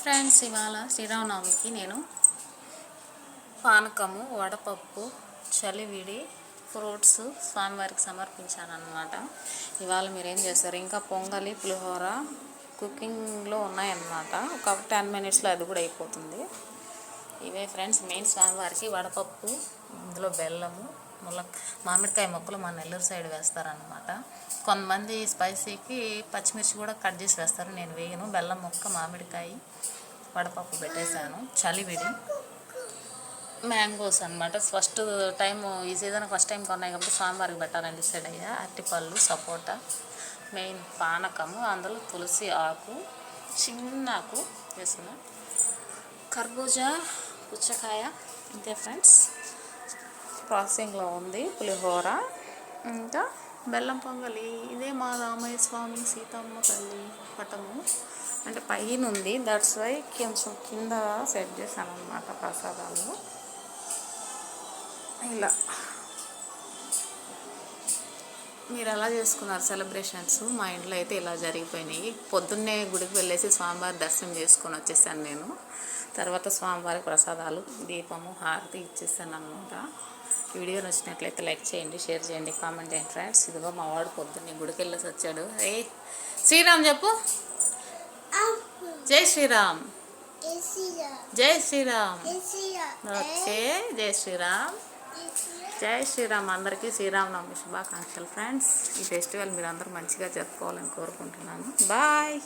Friends, ఇవాళ శ్రీరామనవమికి నేను పానకము, వడపప్పు, చలివిడి, ఫ్రూట్స్ స్వామివారికి సమర్పించాను అన్నమాట. ఇవాళ మీరు ఏం చేస్తారు? ఇంకా పొంగలి, పులిహోర కుకింగ్లో ఉన్నాయన్నమాట. ఒక 10 మినిట్స్లో అది కూడా అయిపోతుంది. ఇవే ఫ్రెండ్స్ మెయిన్ స్వామివారికి వడపప్పు, ఇందులో బెల్లము, మామిడికాయ ముక్కలు మా నెల్లూరు సైడ్ వేస్తారనమాట. కొంతమంది స్పైసీకి పచ్చిమిర్చి కూడా కట్ చేసి వేస్తారు, నేను వేయను. బెల్లం ముక్క, మామిడికాయ, వడపప్పు పెట్టేశాను. చలివిడి, మ్యాంగోస్ అనమాట. ఫస్ట్ టైం ఈ సీజన్ ఫస్ట్ టైం కొన్నాయి కాబట్టి స్వామివారికి పెట్టాలని డిసైడ్ అయ్యా. అరటిపళ్ళు, సపోటా, మెయిన్ పానకము, అందులో తులసి ఆకు, చిన్నాకు వేస్తున్నా, కర్బూజా, పుచ్చకాయ. ఇంతే ఫ్రెండ్స్, ప్రాసెసింగ్లో ఉంది. పులిహోర, ఇంకా బెల్లం పొంగలి. ఇదే మా రామయ్య స్వామి, సీతమ్మ తల్లి పటము, అంటే పైన ఉంది. దట్స్ వై కొంచెం కింద సెట్ చేశాను అనమాట ప్రసాదాలు. ఇలా మీరు ఎలా చేసుకున్నారు సెలబ్రేషన్స్? మా ఇంట్లో అయితే ఇలా జరిగిపోయినాయి. పొద్దున్నే గుడికి వెళ్ళేసి స్వామివారి దర్శనం చేసుకొని వచ్చేసాను నేను. తర్వాత స్వామివారి ప్రసాదాలు, దీపము, హారతి ఇచ్చేసాను అనమాట. వీడియో నచ్చినట్లయితే లైక్ చేయండి, షేర్ చేయండి, కామెంట్ చేయండి ఫ్రెండ్స్. ఇదిగో మా వాడు పొద్దున్నే గుడికి వెళ్ళేసి వచ్చాడు. శ్రీరామ్ చెప్పు. జై శ్రీరామ్. జై శ్రీరామ్. ఓకే, జై శ్రీరామ్. జై శ్రీరామ్. అందరికీ శ్రీరామనవమి శుభాకాంక్షలు ఫ్రెండ్స్. ఈ ఫెస్టివల్ మీరు అందరూ మంచిగా జరుపుకోవాలని కోరుకుంటున్నాను. బాయ్.